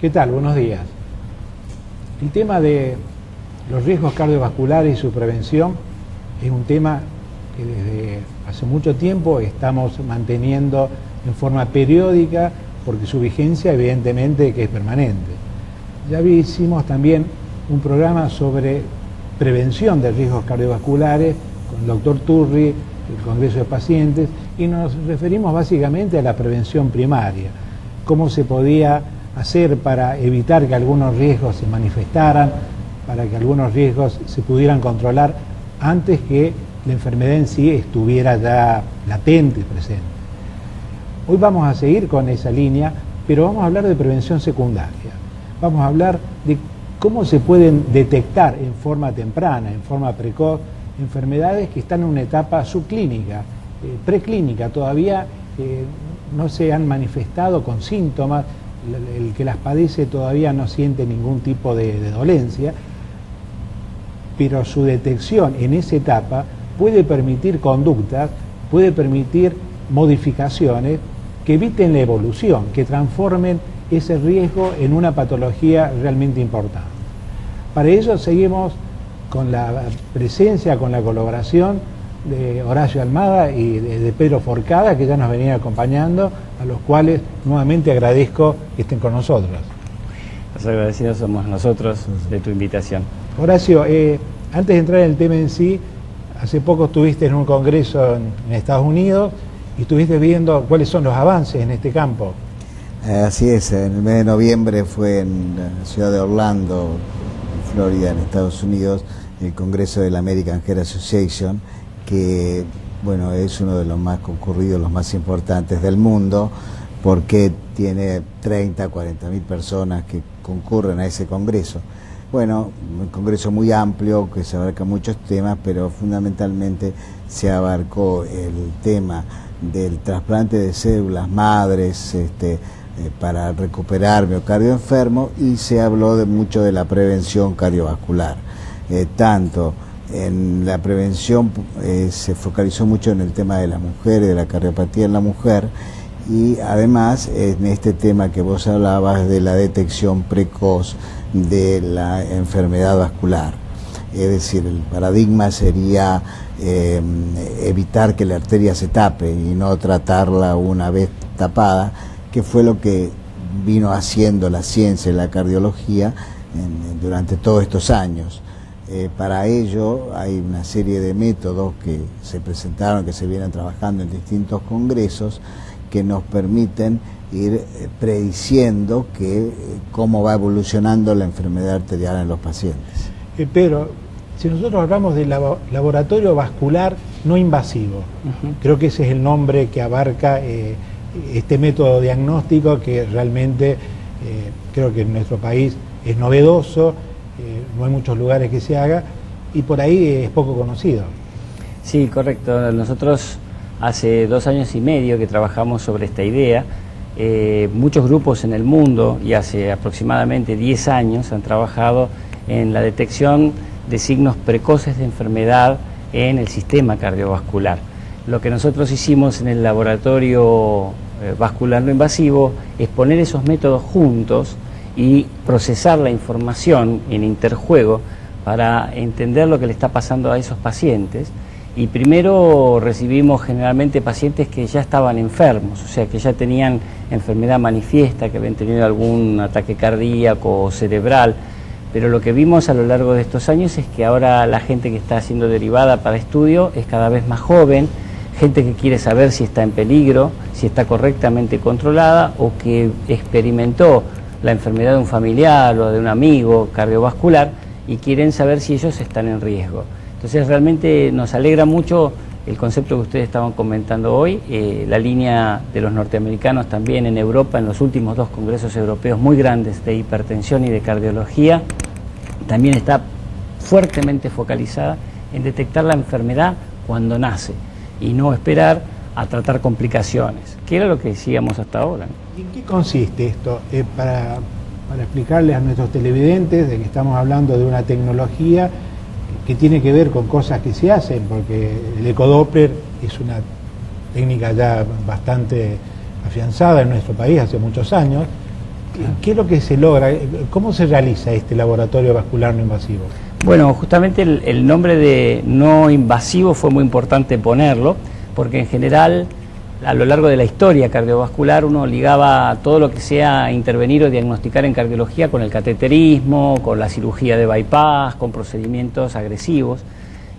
¿Qué tal? Buenos días. El tema de los riesgos cardiovasculares y su prevención es un tema que desde hace mucho tiempo estamos manteniendo en forma periódica, porque su vigencia evidentemente que es permanente. Ya hicimos también un programa sobre prevención de riesgos cardiovasculares con el doctor Turri, el Congreso de Pacientes, y nos referimos básicamente a la prevención primaria, cómo se podía hacer para evitar que algunos riesgos se manifestaran, para que algunos riesgos se pudieran controlar antes que la enfermedad en sí estuviera ya latente y presente. Hoy vamos a seguir con esa línea, pero vamos a hablar de prevención secundaria. Vamos a hablar de cómo se pueden detectar en forma temprana, en forma precoz, enfermedades que están en una etapa subclínica, preclínica, todavía no se han manifestado con síntomas, el que las padece todavía no siente ningún tipo de dolencia, pero su detección en esa etapa puede permitir conductas, puede permitir modificaciones que eviten la evolución, que transformen ese riesgo en una patología realmente importante. Para ello seguimos con la presencia, con la colaboración de Horacio Almada y de Pedro Forcada, que ya nos venían acompañando, a los cuales nuevamente agradezco que estén con nosotros. Los agradecidos somos nosotros de tu invitación. Horacio, antes de entrar en el tema en sí, hace poco estuviste en un congreso en Estados Unidos y estuviste viendo cuáles son los avances en este campo. Así es, en el mes de noviembre fue en la ciudad de Orlando, en Florida, en Estados Unidos, el congreso de la American Heart Association, que bueno, es uno de los más concurridos, los más importantes del mundo, porque tiene 30, 40 mil personas que concurren a ese congreso. Bueno, un congreso muy amplio, que se abarca muchos temas, pero fundamentalmente se abarcó el tema del trasplante de células madres para recuperar miocardio enfermo, y se habló mucho de la prevención cardiovascular. Tanto en la prevención se focalizó mucho en el tema de la mujer y de la cardiopatía en la mujer, y además en este tema que vos hablabas de la detección precoz de la enfermedad vascular. Es decir, el paradigma sería evitar que la arteria se tape y no tratarla una vez tapada, que fue lo que vino haciendo la ciencia y la cardiología durante todos estos años. Para ello hay una serie de métodos que se presentaron, que se vienen trabajando en distintos congresos, que nos permiten ir prediciendo cómo va evolucionando la enfermedad arterial en los pacientes. Pero si nosotros hablamos de laboratorio vascular no invasivo, creo que ese es el nombre que abarca este método diagnóstico, que realmente creo que en nuestro país es novedoso, no hay muchos lugares que se haga, y por ahí es poco conocido. Sí, correcto. Nosotros hace 2 años y medio que trabajamos sobre esta idea. Muchos grupos en el mundo, y hace aproximadamente 10 años, han trabajado en la detección de signos precoces de enfermedad en el sistema cardiovascular. Lo que nosotros hicimos en el laboratorio vascular no invasivo es poner esos métodos juntos y procesar la información en interjuego para entender lo que le está pasando a esos pacientes. Y primero recibimos generalmente pacientes que ya estaban enfermos, o sea, que ya tenían enfermedad manifiesta, que habían tenido algún ataque cardíaco o cerebral, pero lo que vimos a lo largo de estos años es que ahora la gente que está siendo derivada para estudio es cada vez más joven, gente que quiere saber si está en peligro, si está correctamente controlada, o que experimentó la enfermedad de un familiar o de un amigo cardiovascular y quieren saber si ellos están en riesgo. Entonces realmente nos alegra mucho el concepto que ustedes estaban comentando hoy, la línea de los norteamericanos también en Europa, en los últimos 2 congresos europeos muy grandes de hipertensión y de cardiología, también está fuertemente focalizada en detectar la enfermedad cuando nace y no esperar a tratar complicaciones, que era lo que decíamos hasta ahora, ¿no? ¿Y en qué consiste esto? Para explicarles a nuestros televidentes de que estamos hablando de una tecnología que tiene que ver con cosas que se hacen, porque el ecodoppler es una técnica ya bastante afianzada en nuestro país hace muchos años, ¿Qué es lo que se logra? ¿Cómo se realiza este laboratorio vascular no invasivo? Bueno, justamente el nombre de no invasivo fue muy importante ponerlo, porque en general, a lo largo de la historia cardiovascular, uno ligaba todo lo que sea intervenir o diagnosticar en cardiología con el cateterismo, con la cirugía de bypass, con procedimientos agresivos.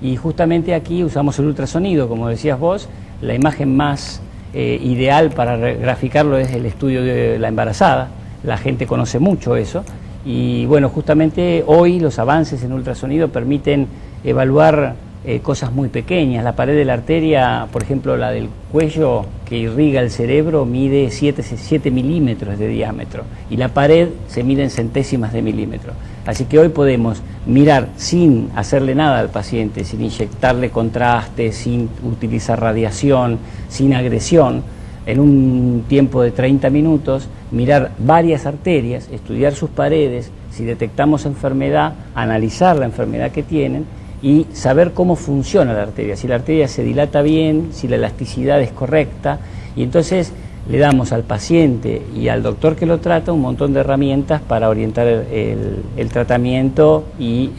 Y justamente aquí usamos el ultrasonido, como decías vos. La imagen más ideal para graficarlo es el estudio de la embarazada. La gente conoce mucho eso. Y bueno, justamente hoy los avances en ultrasonido permiten evaluar cosas muy pequeñas. La pared de la arteria, por ejemplo, la del cuello que irriga el cerebro, mide 7 milímetros de diámetro y la pared se mide en centésimas de milímetro. Así que hoy podemos mirar sin hacerle nada al paciente, sin inyectarle contraste, sin utilizar radiación, sin agresión, en un tiempo de 30 minutos, mirar varias arterias, estudiar sus paredes, si detectamos enfermedad, analizar la enfermedad que tienen y saber cómo funciona la arteria, si la arteria se dilata bien, si la elasticidad es correcta, y entonces le damos al paciente y al doctor que lo trata un montón de herramientas para orientar el tratamiento y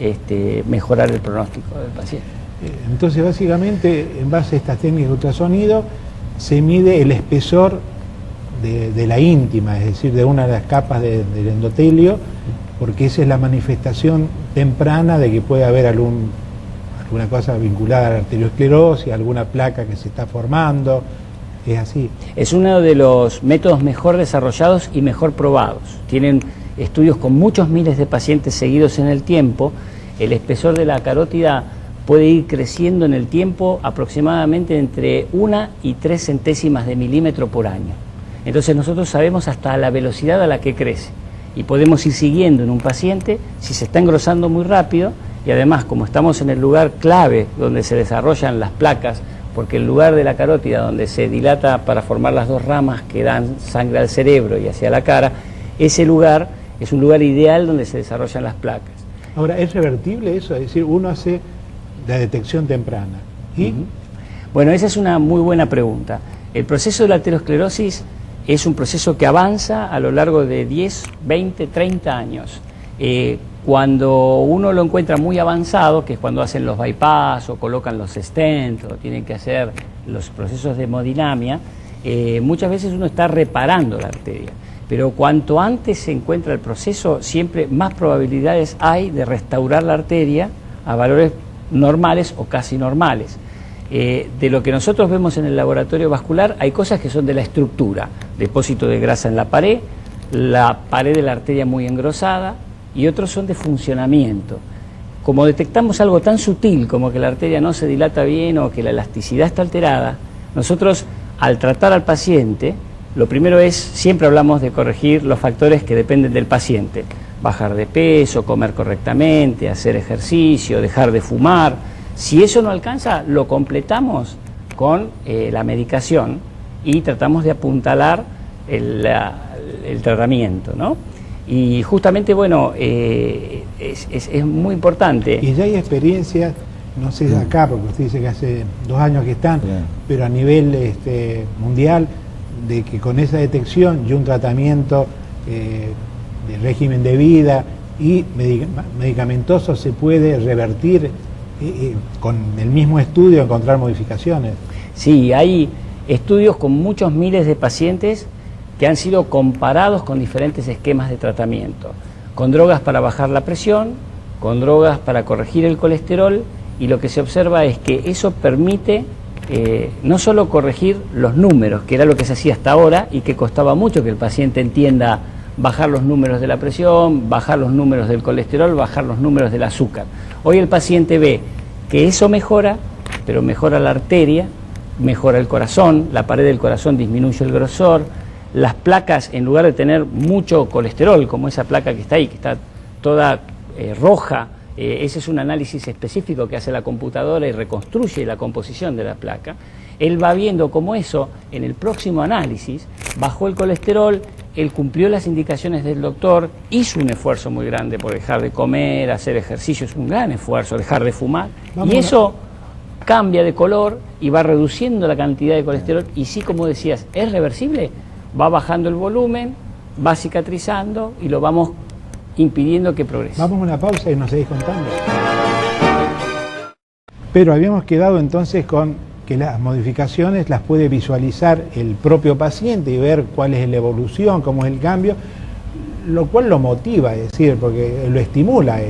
mejorar el pronóstico del paciente. Entonces, básicamente, en base a estas técnicas de ultrasonido, se mide el espesor de la íntima, es decir, de una de las capas del endotelio, porque esa es la manifestación temprana de que puede haber alguna cosa vinculada a la arteriosclerosis, alguna placa que se está formando. ¿Es así? Es uno de los métodos mejor desarrollados y mejor probados. Tienen estudios con muchos miles de pacientes seguidos en el tiempo. El espesor de la carótida puede ir creciendo en el tiempo aproximadamente entre 1 y 3 centésimas de milímetro por año. Entonces nosotros sabemos hasta la velocidad a la que crece y podemos ir siguiendo en un paciente si se está engrosando muy rápido, y además como estamos en el lugar clave donde se desarrollan las placas, porque el lugar de la carótida donde se dilata para formar las dos ramas que dan sangre al cerebro y hacia la cara, ese lugar es un lugar ideal donde se desarrollan las placas. Ahora, ¿es revertible eso? Es decir, uno hace la detección temprana. ¿Y? Bueno, esa es una muy buena pregunta. El proceso de la aterosclerosis es un proceso que avanza a lo largo de 10, 20, 30 años. Cuando uno lo encuentra muy avanzado, que es cuando hacen los bypass o colocan los stents o tienen que hacer los procesos de hemodinamia, muchas veces uno está reparando la arteria. Pero cuanto antes se encuentra el proceso, siempre más probabilidades hay de restaurar la arteria a valores normales o casi normales. De lo que nosotros vemos en el laboratorio vascular, hay cosas que son de la estructura, depósito de grasa en la pared de la arteria muy engrosada, y otros son de funcionamiento. Como detectamos algo tan sutil como que la arteria no se dilata bien o que la elasticidad está alterada, nosotros al tratar al paciente, lo primero es, siempre hablamos de corregir los factores que dependen del paciente: bajar de peso, comer correctamente, hacer ejercicio, dejar de fumar. Si eso no alcanza, lo completamos con la medicación y tratamos de apuntalar el tratamiento, ¿no? Y justamente, bueno, es muy importante. Y ya hay experiencias, no sé acá, porque usted dice que hace 2 años que están, pero a nivel mundial, de que con esa detección y un tratamiento de régimen de vida y medicamentoso se puede revertir, con el mismo estudio encontrar modificaciones. Sí, hay estudios con muchos miles de pacientes que han sido comparados con diferentes esquemas de tratamiento, con drogas para bajar la presión, con drogas para corregir el colesterol, y lo que se observa es que eso permite no solo corregir los números, que era lo que se hacía hasta ahora y que costaba mucho que el paciente entienda bajar los números de la presión, bajar los números del colesterol, bajar los números del azúcar. Hoy el paciente ve que eso mejora, pero mejora la arteria, mejora el corazón, la pared del corazón disminuye el grosor, las placas, en lugar de tener mucho colesterol, como esa placa que está ahí, que está toda roja, ese es un análisis específico que hace la computadora y reconstruye la composición de la placa. Él va viendo cómo eso, en el próximo análisis, bajó el colesterol, él cumplió las indicaciones del doctor, hizo un esfuerzo muy grande por dejar de comer, hacer ejercicio, es un gran esfuerzo, dejar de fumar, y eso cambia de color y va reduciendo la cantidad de colesterol, y sí, como decías, ¿es reversible? Va bajando el volumen, va cicatrizando y lo vamos impidiendo que progrese. Vamos a una pausa y nos seguís contando. Pero habíamos quedado entonces con que las modificaciones las puede visualizar el propio paciente y ver cuál es la evolución, cómo es el cambio, lo cual lo motiva, es decir, porque lo estimula.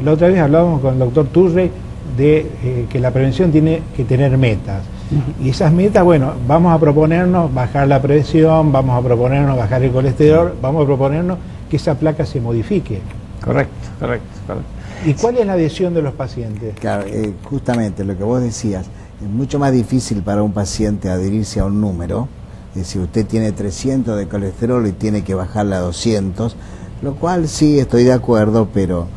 La otra vez hablábamos con el doctor Turrey de que la prevención tiene que tener metas. Y esas metas, bueno, vamos a proponernos bajar la presión, vamos a proponernos bajar el colesterol, vamos a proponernos que esa placa se modifique. Correcto, correcto, correcto. ¿Y cuál es la adhesión de los pacientes? Claro, justamente lo que vos decías, es mucho más difícil para un paciente adherirse a un número. Es decir, usted tiene 300 de colesterol y tiene que bajarla a 200, lo cual sí estoy de acuerdo, pero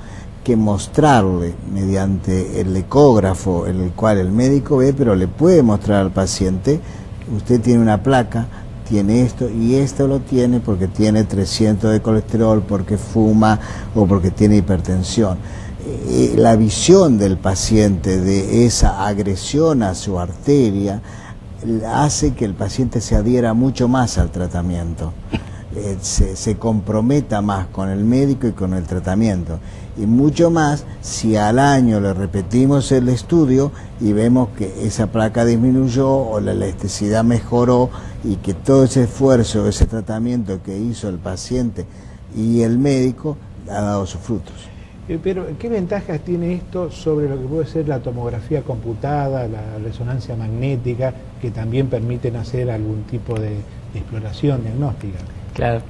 que mostrarle mediante el ecógrafo, en el cual el médico ve, pero le puede mostrar al paciente, usted tiene una placa, tiene esto y esto lo tiene porque tiene 300 de colesterol, porque fuma o porque tiene hipertensión. La visión del paciente de esa agresión a su arteria hace que el paciente se adhiera mucho más al tratamiento, se comprometa más con el médico y con el tratamiento, y mucho más si al año le repetimos el estudio y vemos que esa placa disminuyó o la elasticidad mejoró y que todo ese esfuerzo, ese tratamiento que hizo el paciente y el médico ha dado sus frutos. Pero, ¿qué ventajas tiene esto sobre lo que puede ser la tomografía computada, la resonancia magnética, que también permiten hacer algún tipo de exploración diagnóstica? Claro.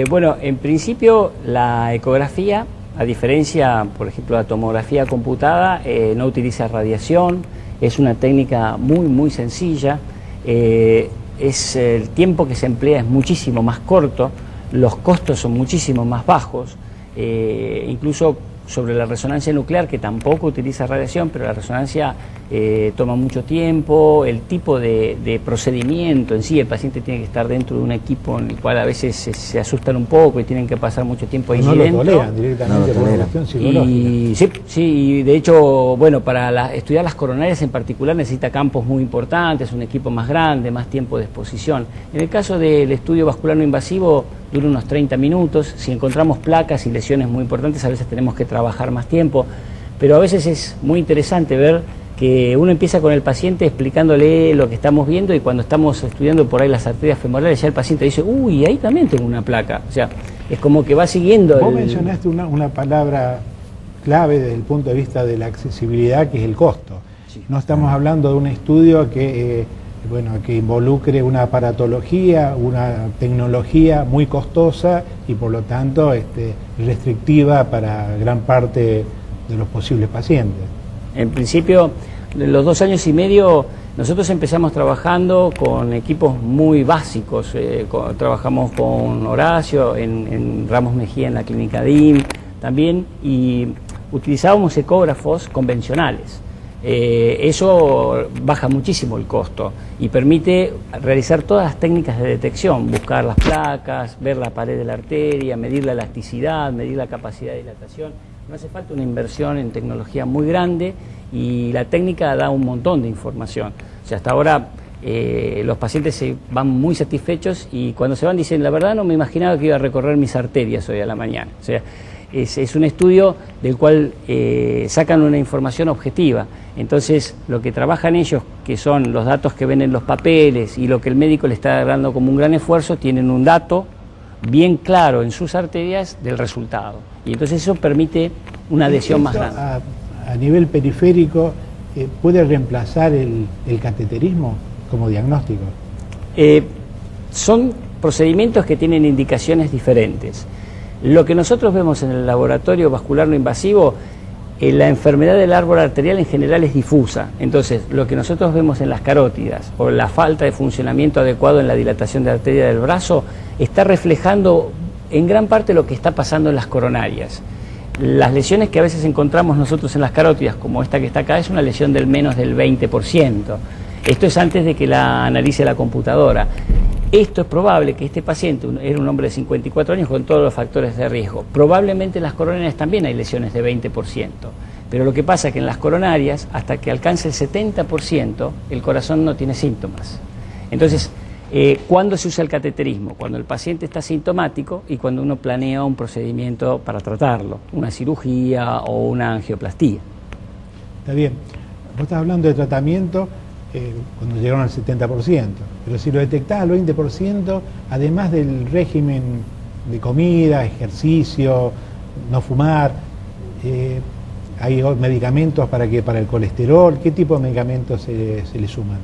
Bueno, en principio la ecografía, a diferencia, por ejemplo, de la tomografía computada, no utiliza radiación, es una técnica muy sencilla, el tiempo que se emplea es muchísimo más corto, los costos son muchísimo más bajos. Incluso sobre la resonancia nuclear, que tampoco utiliza radiación, pero la resonancia toma mucho tiempo, el tipo de procedimiento en sí, el paciente tiene que estar dentro de un equipo en el cual a veces se asustan un poco y tienen que pasar mucho tiempo ahí dentro. No lo toleran directamente por una cuestión psicológica. Sí, y de hecho, bueno, para estudiar las coronarias en particular necesita campos muy importantes, un equipo más grande, más tiempo de exposición. En el caso del estudio vascular no invasivo, dura unos 30 minutos, si encontramos placas y lesiones muy importantes a veces tenemos que trabajar más tiempo, pero a veces es muy interesante ver que uno empieza con el paciente explicándole lo que estamos viendo y cuando estamos estudiando por ahí las arterias femorales ya el paciente dice, uy, ahí también tengo una placa, o sea, es como que va siguiendo. Vos mencionaste una palabra clave desde el punto de vista de la accesibilidad, que es el costo. Sí. No estamos hablando de un estudio que involucre una aparatología, una tecnología muy costosa y por lo tanto restrictiva para gran parte de los posibles pacientes. En principio, en los 2 años y medio, nosotros empezamos trabajando con equipos muy básicos. Trabajamos con Horacio, en Ramos Mejía, en la clínica DIM también, y utilizábamos ecógrafos convencionales. Eso baja muchísimo el costo y permite realizar todas las técnicas de detección, buscar las placas, ver la pared de la arteria, medir la elasticidad, medir la capacidad de dilatación. No hace falta una inversión en tecnología muy grande y la técnica da un montón de información. O sea, hasta ahora los pacientes se van muy satisfechos y cuando se van dicen, la verdad no me imaginaba que iba a recorrer mis arterias hoy a la mañana. O sea, es un estudio del cual sacan una información objetiva. Entonces, lo que trabajan ellos, que son los datos que ven en los papeles y lo que el médico le está dando como un gran esfuerzo, tienen un dato bien claro en sus arterias del resultado. Y entonces eso permite una adhesión más grande. A nivel periférico, ¿puede reemplazar el cateterismo como diagnóstico? Son procedimientos que tienen indicaciones diferentes. Lo que nosotros vemos en el laboratorio vascular no invasivo, la enfermedad del árbol arterial en general es difusa. Entonces, lo que nosotros vemos en las carótidas o la falta de funcionamiento adecuado en la dilatación de la arteria del brazo está reflejando en gran parte lo que está pasando en las coronarias. Las lesiones que a veces encontramos nosotros en las carótidas, como esta que está acá, es una lesión del menos del 20%. Esto es antes de que la analice la computadora. Esto es probable que este paciente era un hombre de 54 años con todos los factores de riesgo. Probablemente en las coronarias también hay lesiones de 20%. Pero lo que pasa es que en las coronarias, hasta que alcance el 70%, el corazón no tiene síntomas. Entonces, ¿Cuándo se usa el cateterismo? Cuando el paciente está sintomático y cuando uno planea un procedimiento para tratarlo, una cirugía o una angioplastía. Está bien. Vos estás hablando de tratamiento cuando llegaron al 70%, pero si lo detectás al 20%, además del régimen de comida, ejercicio, no fumar, hay medicamentos para el colesterol. ¿Qué tipo de medicamentos se le suman?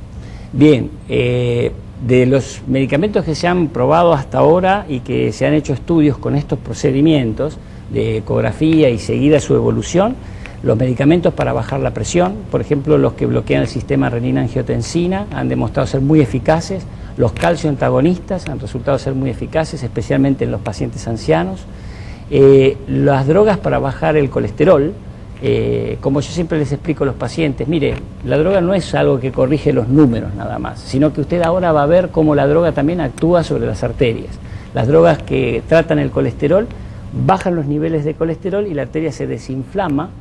Bien, de los medicamentos que se han probado hasta ahora y que se han hecho estudios con estos procedimientos de ecografía y seguida su evolución, los medicamentos para bajar la presión, por ejemplo, los que bloquean el sistema renina-angiotensina, han demostrado ser muy eficaces. Los calcioantagonistas han resultado ser muy eficaces, especialmente en los pacientes ancianos. Las drogas para bajar el colesterol, como yo siempre les explico a los pacientes, mire, la droga no es algo que corrige los números nada más, sino que usted ahora va a ver cómo la droga también actúa sobre las arterias. Las drogas que tratan el colesterol bajan los niveles de colesterol y la arteria se desinflama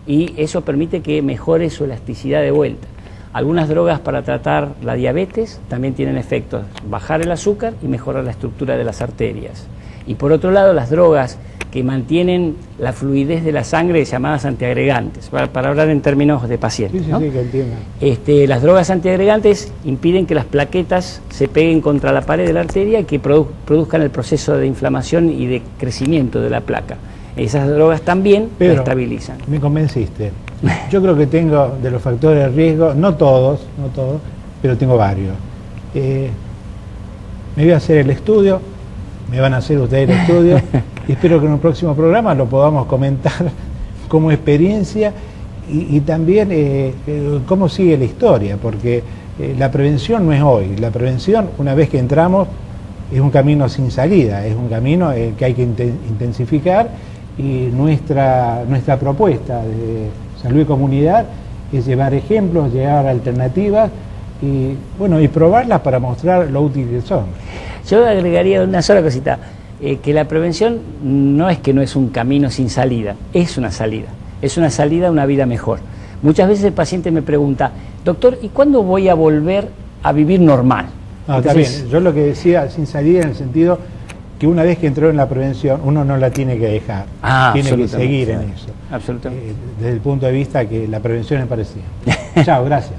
y eso permite que mejore su elasticidad de vuelta. Algunas drogas para tratar la diabetes también tienen efectos, bajar el azúcar y mejorar la estructura de las arterias. Y por otro lado, las drogas que mantienen la fluidez de la sangre, llamadas antiagregantes, para hablar en términos de pacientes, ¿no? Sí, que entiendo. Las drogas antiagregantes impiden que las plaquetas se peguen contra la pared de la arteria y que produzcan el proceso de inflamación y de crecimiento de la placa. Esas drogas también la estabilizan. Me convenciste. Yo creo que tengo de los factores de riesgo, no todos, pero tengo varios. Me voy a hacer el estudio, me van a hacer ustedes el estudio y espero que en un próximo programa lo podamos comentar como experiencia y también cómo sigue la historia, porque la prevención no es hoy. La prevención, una vez que entramos, es un camino sin salida, es un camino que hay que intensificar. Y nuestra propuesta de Salud y Comunidad es llevar ejemplos, llevar alternativas y probarlas para mostrar lo útil que son. Yo agregaría una sola cosita, que la prevención no es un camino sin salida, es una salida a una vida mejor. Muchas veces el paciente me pregunta, doctor, ¿y cuándo voy a volver a vivir normal? Está bien, yo lo que decía sin salida en el sentido que una vez que entró en la prevención, uno no la tiene que dejar, tiene que seguir en eso. Absolutamente. Desde el punto de vista que la prevención es parecida. Chao, gracias.